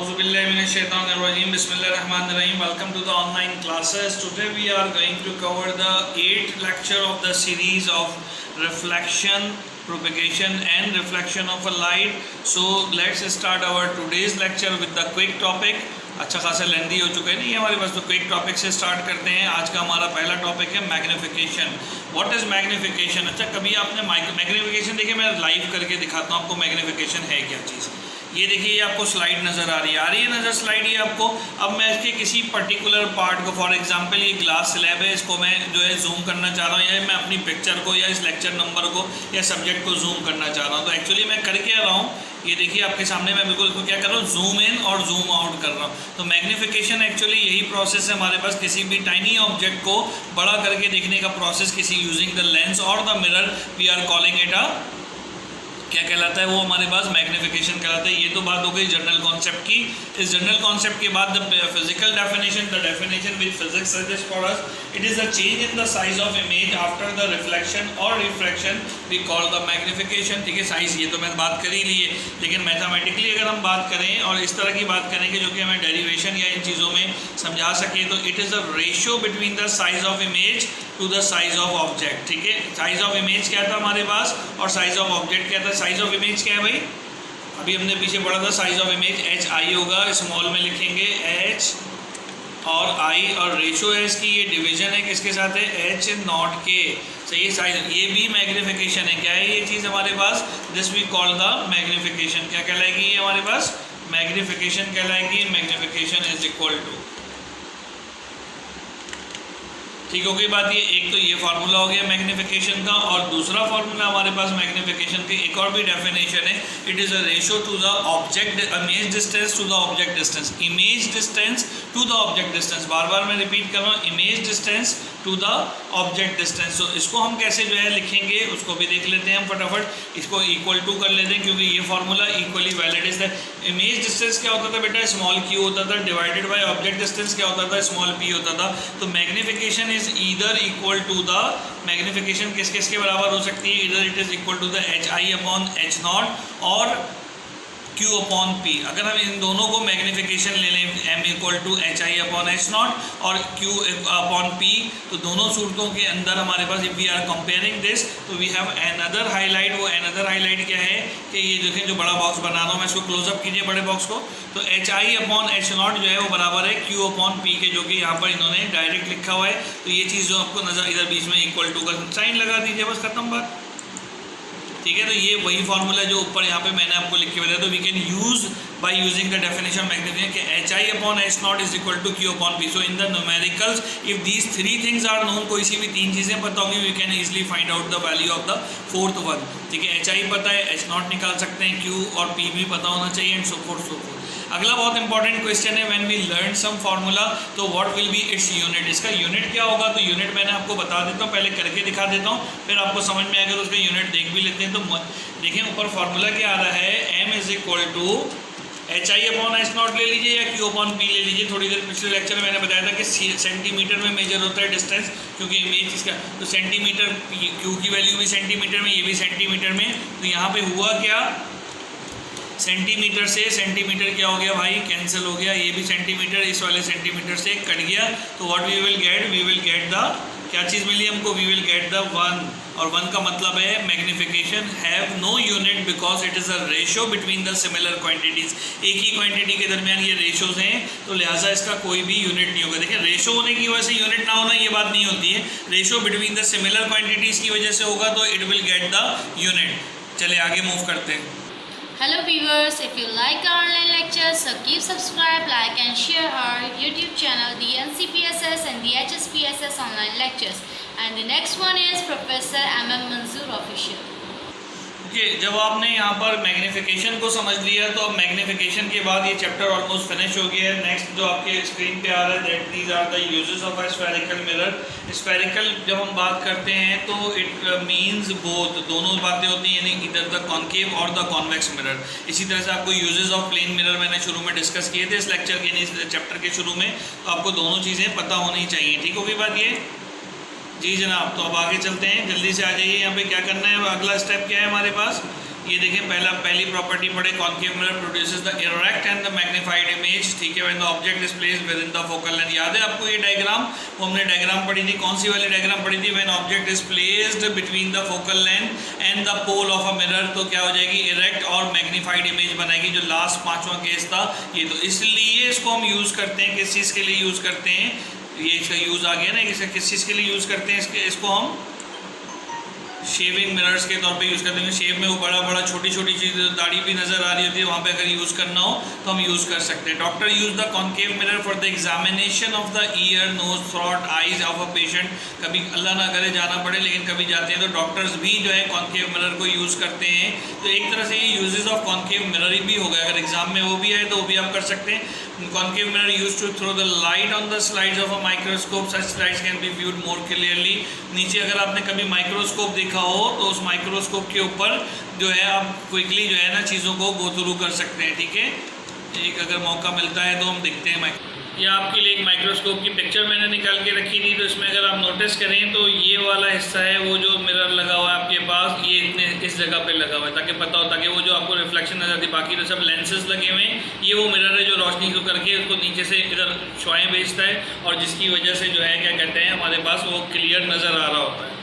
Auzubillahiminash-shaytanir-rajim. Bismillahir-rahmanir-rahim. Welcome to the online classes. Today we are going to cover the 8th lecture of the series of reflection, propagation and reflection of a light. So let's start our today's lecture with the quick topic. अच्छा खासा लेंदी हो चुका है नहीं हमारे पास, तो quick topic से start करते हैं। आज का हमारा पहला टॉपिक है मैग्निफिकेशन। What is magnification? अच्छा, कभी आपने मैग्निफिकेशन देखिए, मैं लाइव करके दिखाता हूँ आपको मैग्निफिकेशन है क्या चीज़। ये देखिए, ये आपको स्लाइड नज़र आ रही है नज़र स्लाइड ये आपको। अब मैं इसके किसी पर्टिकुलर पार्ट को, फॉर एग्जांपल ये ग्लास स्लैब है, इसको मैं जो है जूम करना चाह रहा हूँ, या मैं अपनी पिक्चर को या इस लेक्चर नंबर को या सब्जेक्ट को जूम करना चाह रहा हूँ। तो एक्चुअली मैं कर क्या रहा हूँ, ये देखिए आपके सामने मैं बिल्कुल इसको क्या कर रहा हूँ, जूम इन और जूम आउट कर रहा हूँ। तो मैग्निफिकेशन एक्चुअली यही प्रोसेस है हमारे पास, किसी भी टाइनी ऑब्जेक्ट को बड़ा करके देखने का प्रोसेस, किसी यूजिंग द लेंस और the mirror, we are calling it a क्या कहलाता है, वो हमारे पास मैग्निफिकेशन कहलाता है। ये तो बात हो गई जनरल कॉन्सेप्ट की। इस जनरल कॉन्सेप्ट के बाद the physical definition, the definition which physics suggest for us, it is a change in the size of image after the reflection और refraction, we call the magnification. ठीक है, size ये तो मैं बात कर ही ली है, लेकिन मैथमेटिकली अगर हम बात करें और इस तरह की बात करेंगे जो कि हमें डेरिवेशन या इन चीज़ों में समझा सके, तो it is a ratio between the size of image to the size of object. ठीक है, साइज ऑफ इमेज क्या था हमारे पास और साइज ऑफ ऑब्जेक्ट क्या था। साइज ऑफ इमेज क्या है भाई, अभी हमने पीछे पढ़ा था, size of image H I होगा, स्मॉल में लिखेंगे एच और आई, और रेशो है इसकी, ये डिवीजन है किसके साथ है, एच नॉट के। सही है, साइज ये भी मैग्निफिकेशन है। क्या है ये चीज़ हमारे पास, this we call the magnification. क्या कहलाएगी ये हमारे पास, मैग्निफिकेशन कहलाएगी। मैग्निफिकेशन इज इक्वल टू, ठीक हो गई बात। ये एक तो ये फार्मूला हो गया मैग्निफिकेशन का, और दूसरा फार्मूला हमारे पास मैग्निफिकेशन की एक और भी डेफिनेशन है, it is a ratio to the object image distance to the object distance. Image distance to the object distance, बार बार मैं रिपीट कर रहा हूँ, image distance to the object distance. तो इसको हम कैसे जो है लिखेंगे उसको भी देख लेते हैं हम फटाफट। इसको इक्वल टू कर लेते हैं, क्योंकि ये फार्मूला इक्वली वैलिड है। इमेज डिस्टेंस क्या होता था बेटा, स्मॉल क्यू होता था, डिवाइडेड बाय ऑब्जेक्ट डिस्टेंस क्या होता था, स्मॉल पी होता था। तो magnification is either equal to the, magnification किस किस के बराबर हो सकती है, either it is equal to the H I upon H not और Q अपॉन P। अगर हम इन दोनों को मैग्निफिकेशन ले लें, M equal to H I upon H not और Q अपॉन P, तो दोनों सूरतों के अंदर हमारे पास, if we are comparing this, तो वी हैव अनदर हाईलाइट। वो अनदर हाईलाइट क्या है कि ये देखें जो बड़ा बॉक्स बना रहा हूँ मैं, इसको क्लोजअप कीजिए बड़े बॉक्स को, तो H I upon H not जो है वो बराबर है Q अपॉन P के, जो कि यहाँ पर इन्होंने डायरेक्ट लिखा हुआ है। तो ये चीज़ जो आपको नजर, इधर बीच में इक्वल टू का साइन लगा दीजिए, बस खत्म बात। ठीक है, तो ये वही फार्मूला जो ऊपर यहाँ पे मैंने आपको लिख के बताया। तो we can use by using the definition magnification कि H I upon H naught is equal to Q upon P. So in the numericals if these three things are known, कोई सी भी तीन चीज़ें पता होंगी, we can easily find out the value of the fourth one. ठीक है, H I पता है, एच नॉट निकाल सकते हैं, क्यू और पी भी पता होना चाहिए, and so fourth so fourth. अगला बहुत इंपॉर्टेंट क्वेश्चन है, when we learn some formula, तो what will be its unit. इसका यूनिट क्या होगा, तो यूनिट मैंने आपको बता देता हूँ, पहले करके दिखा देता हूँ, फिर आपको समझ में आएगा तो उसका यूनिट देख भी लेते हैं। तो देखें ऊपर फार्मूला क्या आ रहा है, m is equal to H I upon H not ले लीजिए या क्यू अपॉन पी ले लीजिए। थोड़ी देर पिछले लेक्चर में मैंने बताया था कि सेंटीमीटर में मेजर होता है डिस्टेंस, क्योंकि इमेज इसका, तो सेंटीमीटर, क्यू की वैल्यू भी सेंटीमीटर में, ये भी सेंटीमीटर में। तो यहाँ पे हुआ क्या, सेंटीमीटर से सेंटीमीटर क्या हो गया भाई, कैंसिल हो गया, ये भी सेंटीमीटर इस वाले सेंटीमीटर से कट गया। तो what we will get, we will get the, क्या चीज़ मिली हमको, we will get the one. और वन का मतलब है magnification have no unit because it is a ratio between the similar quantities. एक ही क्वांटिटी के दरमियान ये रेशियोज हैं, तो लिहाजा इसका कोई भी यूनिट नहीं होगा। देखिए, रेशियो होने की वजह से यूनिट ना होना ये बात नहीं होती है, ratio between the similar quantities की वजह से होगा, तो it will get the unit. चले आगे मूव करते हैं। Hello viewers, if you like our online lectures, so keep subscribe, like and share our YouTube channel, the NCPSS and the HSPSS online lectures. And the next one is Professor MM Manzoor Official. Okay, जब आपने यहाँ पर magnification को समझ लिया, तो अब magnification के बाद ये चैप्टर ऑलमोस्ट फिनिश हो गया है। नेक्स्ट जो आपके स्क्रीन पे आ रहा है, that these are the uses of a spherical mirror. Spherical जब हम बात करते हैं तो इट मींस बोथ, दोनों बातें होती हैं, यानी इधर द कॉन्केव और द कॉन्वेक्स मिरर। इसी तरह से आपको यूजेस ऑफ प्लेन मिरर मैंने शुरू में डिस्कस किए थे इस लेक्चर के, इस चैप्टर के शुरू में, तो आपको दोनों चीज़ें पता होनी चाहिए। ठीक होगी बात ये जी जनाब। तो अब आगे चलते हैं, जल्दी से आ जाइए। यहाँ पे क्या करना है, अगला स्टेप क्या है हमारे पास, ये देखें पहली प्रॉपर्टी पढ़े, concave mirror produces the erect and the magnified image, ठीक है, when the object is placed with in the focal length. याद है आपको ये डायग्राम, वो हमने डायग्राम पढ़ी थी, कौन सी वाली डायग्राम पढ़ी थी, when object is placed between the focal length and the pole of a mirror, तो क्या हो जाएगी, इरेक्ट और मैग्नीफाइड इमेज बनाएगी, जो लास्ट 5वां केस था ये। तो इसलिए इसको हम यूज़ करते हैं, किस चीज़ के लिए यूज़ करते हैं, ये इसका यूज़ आ गया ना, इसका किस चीज़ के लिए यूज़ करते हैं, इसको हम शेविंग मिरर्स के तौर पे यूज़ करते हैं। शेव में वो बड़ा छोटी चीज़, दाढ़ी भी नज़र आ रही होती है, वहाँ पे अगर यूज़ करना हो तो हम यूज़ कर सकते हैं। Doctor use the concave mirror for the examination of the ear, nose, throat, eyes of a patient. कभी अल्लाह ना करे जाना पड़े, लेकिन कभी जाते हैं तो डॉक्टर्स भी जो है कॉन्केव मिरर को यूज़ करते हैं। तो एक तरह से ये यूजेस ऑफ कॉन्केव मिरर भी हो गया, अगर एग्जाम में वो भी आए तो वो भी आप कर सकते हैं। Concave mirror use to throw the light on the slides of a microscope, such slides can be viewed more clearly. नीचे अगर आपने कभी माइक्रोस्कोप देखा हो तो उस माइक्रोस्कोप के ऊपर जो है आप क्विकली जो है ना चीज़ों को गो थ्रू कर सकते हैं, ठीक है। एक अगर मौका मिलता है तो हम देखते हैं। ये आपके लिए एक माइक्रोस्कोप की पिक्चर मैंने निकाल के रखी थी, तो इसमें अगर आप नोटिस करें तो ये वाला हिस्सा है, वो जो मिरर लगा हुआ है आपके पास, ये इतने इस जगह पे लगा हुआ है, ताकि पता हो, ताकि वो जो आपको रिफ्लेक्शन नजर आती है। बाकी तो सब लेंसेज लगे हुए हैं, ये वो मिरर है जो रोशनी को करके उसको नीचे से इधर शुआएं भेजता है, और जिसकी वजह से जो है क्या कहते हैं, हमारे पास वो क्लियर नज़र आ रहा होता है।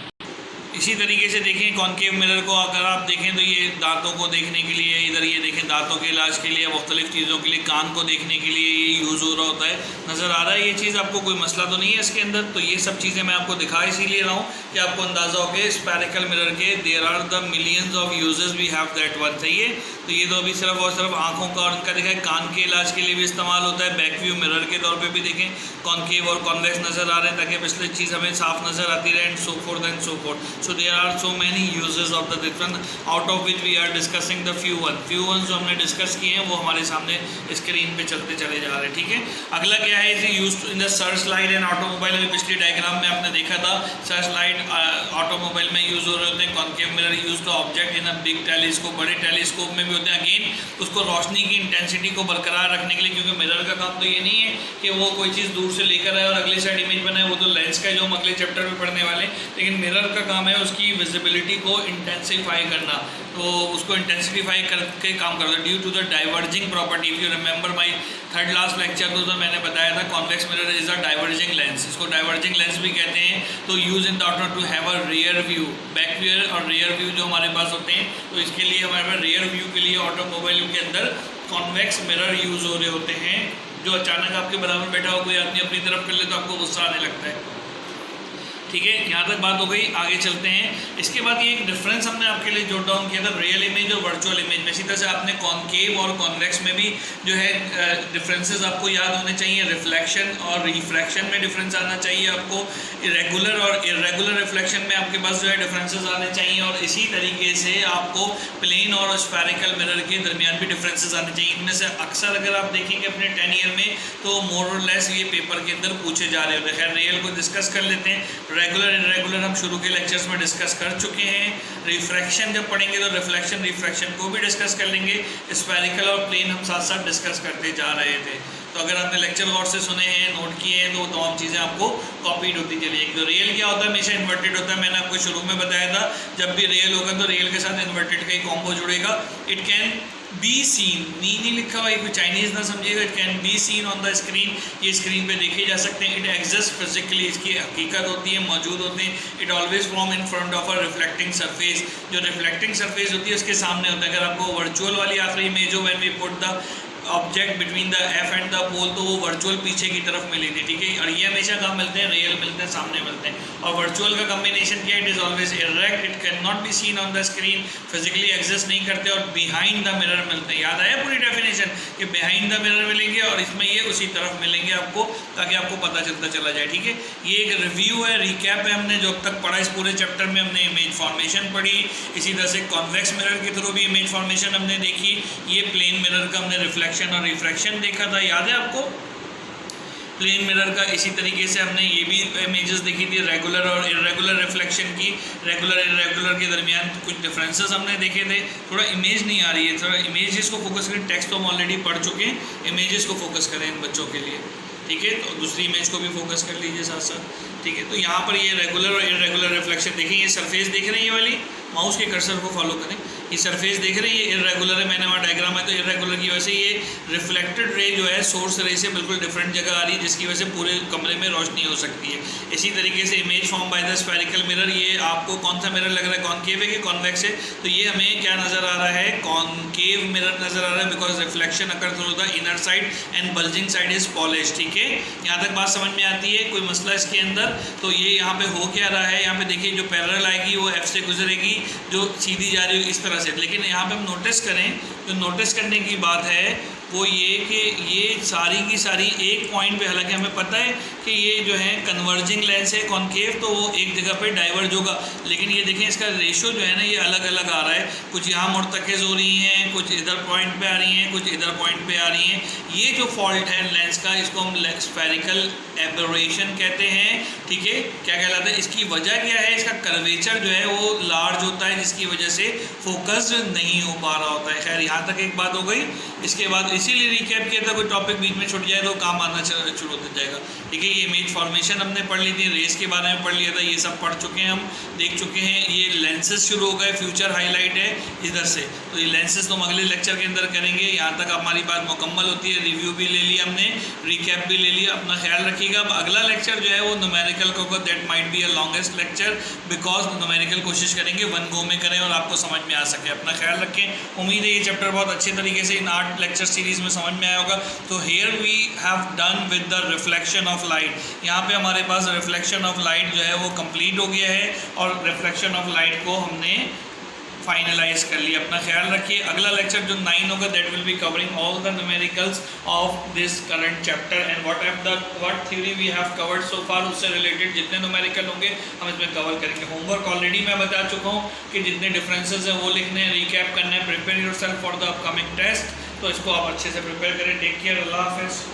इसी तरीके से देखें कॉन्केव मिरर को अगर आप देखें तो ये दांतों को देखने के लिए, इधर ये देखें दांतों के इलाज के लिए, मुख्तलिफ चीज़ों के लिए, कान को देखने के लिए ये यूज़ हो रहा होता है। नज़र आ रहा है ये चीज़ आपको, कोई मसला तो नहीं है इसके अंदर। तो ये सब चीज़ें मैं आपको दिखा इसीलिए रहा हूँ कि आपको अंदाज़ा हो कि स्फेरिकल मिरर के there are the millions of uses we have that one. सही है, तो ये तो अभी सिर्फ और सिर्फ आँखों का और उनका देखा है, कान के इलाज के लिए भी इस्तेमाल होता है। बैक व्यू मिरर के तौर पर भी देखें कॉन्केव और कॉन्वेक्स नज़र आ रहे हैं, ताकि पिछली चीज़ हमें साफ नज़र आती रहे, and so forth and so fourth. So there are so many uses of the different, out of which we are discussing the few ones जो हमने डिस्कस किए हैं वो हमारे सामने स्क्रीन पे चलते चले जा रहे हैं, ठीक है। अगला क्या है, इसे use in the search light and automobile. अभी पिछली डायग्राम में आपने देखा था सर्च लाइट ऑटोमोबाइल में यूज हो रहे होते हैं। Concave mirror use to object in a big telescope, बड़े टेलीस्कोप में भी होते हैं। अगेन उसको रोशनी की इंटेंसिटी को बरकरार रखने के लिए, क्योंकि मिरर का काम तो ये नहीं है कि वो कोई चीज़ दूर से लेकर आए और अगली साइड इमेज बनाए, वो तो लेंस का है जो हम अगले चैप्टर में पढ़ने वाले, लेकिन मिरर का काम है उसकी विजिबिलिटी को इंटेंसिफाई करना। तो उसको इंटेंसिफाई करके काम करता है due to the diverging property. If you remember my third last lecture तो मैंने बताया था convex mirror is a diverging lens, इसको डाइवर्जिंग लेंस भी कहते हैं। तो use in the order to have a rear view, back view और रियर व्यू जो हमारे पास होते हैं, तो इसके लिए हमारे पास रियर व्यू के लिए ऑटोमोबाइल के अंदर कॉन्वेक्स मिरर यूज हो रहे होते हैं। जो अचानक आपके बराबर बैठा हो कोई आदमी अपनी तरफ कर ले तो आपको गुस्सा आने लगता है, ठीक है। यहाँ तक बात हो गई, आगे चलते हैं। इसके बाद ये एक डिफरेंस हमने आपके लिए जॉट डाउन किया था रियल इमेज और वर्चुअल इमेज में। इसी तरह से आपने कॉन्केव और कॉन्वेक्स में भी जो है डिफरेंसेस आपको याद होने चाहिए। रिफ्लेक्शन और रिफ्रैक्शन में डिफरेंस आना चाहिए आपको, रेगुलर और इरेगुलर रिफ्लेक्शन में आपके पास जो है डिफरेंसेस आने चाहिए, और इसी तरीके से आपको प्लेन और स्फेरिकल मिरर के दरमियान भी डिफरेंसेस आने चाहिए। इनमें से अक्सर अगर आप देखेंगे अपने 10 ईयर में तो मोर और लेस ये पेपर के अंदर पूछे जा रहे होते हैं। खैर रियल को डिस्कस कर लेते हैं। रेगुलर इरेगुलर हम शुरू के लेक्चर्स में डिस्कस कर चुके हैं। रिफ्रैक्शन जब पढ़ेंगे तो रिफ्लेक्शन रिफ्रैक्शन को भी डिस्कस कर लेंगे। स्फेरिकल और प्लेन हम साथ साथ डिस्कस करते जा रहे थे। तो अगर आपने लेक्चर गौर से सुने हैं, नोट किए हैं, तो तमाम चीज़ें आपको कॉपीड होती चली। एक तो रियल क्या होता है, हमेशा इन्वर्टेड होता है। मैंने आपको शुरू में बताया था जब भी रियल होगा तो रियल के साथ इन्वर्टेड का ही कॉम्बो जुड़ेगा। इट कैन बी सीन, नहीं लिखा हुआ, कोई चाइनीज़ ना समझिएगा। It can be seen on the screen, ये स्क्रीन पे देखे जा सकते हैं। इट एग्जिस्ट फिजिकली, इसकी हकीकत होती है, मौजूद होते हैं। It always form in front of a reflecting surface, जो रिफ्लेक्टिंग सरफेस होती है उसके सामने होता है। अगर आपको वर्चुअल वाली आखिरी इमेज हो when we put the object between the F and the pole, तो वो वर्चुअल पीछे की तरफ मिली थी, ठीक है। और ये हमेशा कहाँ मिलते हैं, रियल मिलते हैं, सामने मिलते हैं। और वर्चुअल का कम्बिनेशन क्या है, it is always erect, it can not be seen on the screen, physically exist नहीं करते, और बिहाइंड द मिरर मिलते हैं। याद आया पूरी डेफिनेशन कि बिहाइंड द मिरर मिलेंगे और इसमें ये उसी तरफ मिलेंगे आपको, ताकि आपको पता चलता चला जाए, ठीक है। ये एक रिव्यू है, रिकैप है। हमने जो अब तक पढ़ा इस पूरे चैप्टर में हमने इमेज फॉर्मेशन पढ़ी, इसी तरह से कॉन्वेक्स मिरर के थ्रू भी इमेज फॉर्मेशन हमने देखी। ये प्लेन मिरर का हमने रिफ्लेक्शन और रिफ्रैक्शन देखा था, याद है आपको प्लेन मिरर का। इसी तरीके से हमने ये भी इमेजेस देखी थी रेगुलर और इरेगुलर रिफ्लेक्शन की। रेगुलर इरेगुलर के दरमियान कुछ डिफरेंसेस हमने देखे थे। थोड़ा इमेज नहीं आ रही है, थोड़ा इमेजेस को फोकस करें। टेक्स्ट तो हम ऑलरेडी पढ़ चुके हैं, इमेजेस को फोकस करें इन बच्चों के लिए, ठीक है। तो दूसरी इमेज को भी फोकस कर लीजिए साथ साथ, ठीक है। तो यहाँ पर ये रेगुलर और इरेगुलर रिफ्लेक्शन देखें, ये सरफेस देख रहे हैं, ये वाली माउस के कर्सर को फॉलो करें। ये सरफेस देख रहे हैं, ये इरेगुलर है, मैंने वहाँ डायग्राम है तो इरेगुलर की वजह से ये रिफ्लेक्टेड रे जो है सोर्स रे से बिल्कुल डिफरेंट जगह आ रही है, जिसकी वजह से पूरे कमरे में रोशनी हो सकती है। इसी तरीके से image form by the spherical mirror, ये आपको कौन सा मिरर लग रहा है, कॉनकेव है कि कॉन्वेक्स है? तो ये हमें क्या नज़र आ रहा है, कॉनकेव मिरर नज़र आ रहा है, because reflection occur through the inner side and bulging side is polish. ठीक है, यहाँ तक बात समझ में आती है, कोई मसला इसके अंदर? तो ये यहाँ पे हो क्या रहा है, यहाँ पे देखिए जो पैरेलल आएगी वो एफ से गुजरेगी, जो सीधी जा रही है इस तरह से। लेकिन यहाँ पे हम नोटिस करें, तो नोटिस करने की बात है वो ये कि ये सारी की सारी एक पॉइंट पे, हालांकि हमें पता है कि ये जो है कन्वर्जिंग लेंस है कॉनकेव, तो वो एक जगह पे डाइवर्ज होगा, लेकिन ये देखें इसका रेशो जो है ना ये अलग अलग आ रहा है, कुछ यहाँ मुर्तकज़ हो रही हैं, कुछ इधर पॉइंट पे आ रही हैं, कुछ इधर पॉइंट पे आ रही हैं। ये जो फॉल्ट है लेंस का, इसको हम स्फेरिकल एबरेशन कहते हैं। ठीक है, क्या कहलाता है? इसकी वजह क्या है? इसका कर्वेचर जो है वो लार्ज होता है, जिसकी वजह से फोकस नहीं हो पा रहा होता है। खैर, यहाँ तक एक बात हो गई। इसके बाद इसीलिए रिकैप किया था, कोई टॉपिक बीच में छूट जाए तो काम आना शुरू हो जाएगा। ठीक है, ये इमेज फॉर्मेशन हमने पढ़ ली थी, रेस के बारे में पढ़ लिया था, ये सब पढ़ चुके हैं, हम देख चुके हैं। ये लेंसेज शुरू हो गए, फ्यूचर हाईलाइट है इधर से, तो ये लेंसेज तो हम अगले लेक्चर के अंदर करेंगे। यहाँ तक हमारी बात मुकम्मल होती है, रिव्यू भी ले लिया हमने, रिकैप भी ले लिया। अपना ख्याल रखिएगा। अब अगला लेक्चर जो है वो न्यूमेरिकल का होगा, that might be a longest lecture, because numerical कोशिश करेंगे वन गो में करें और आपको समझ में आ सके। अपना ख्याल रखें। उम्मीद है ये चैप्टर बहुत अच्छे तरीके से इन 8 लेक्चर सीरीज में समझ में आया होगा। तो here we have done with the reflection of light. यहाँ पे हमारे पास रिफ्लेक्शन ऑफ लाइट जो है वो कंप्लीट हो गया है और रिफ्लेक्शन ऑफ लाइट को हमने फाइनलाइज कर लिया। अपना ख्याल रखिए। अगला लेक्चर जो 9 होगा, that will be covering all the numericals of this current chapter and what theory we have covered so far, उससे रिलेटेड जितने न्यूमेरिकल होंगे हम इसमें कवर करेंगे। होमवर्क ऑलरेडी मैं बता चुका हूँ कि जितने डिफरेंसेस हैं वो लिखने हैं, रिकैप करना है, prepare yourself for the upcoming test. तो इसको आप अच्छे से प्रिपेयर करें। टेक केयर, अल्लाह हाफिज़।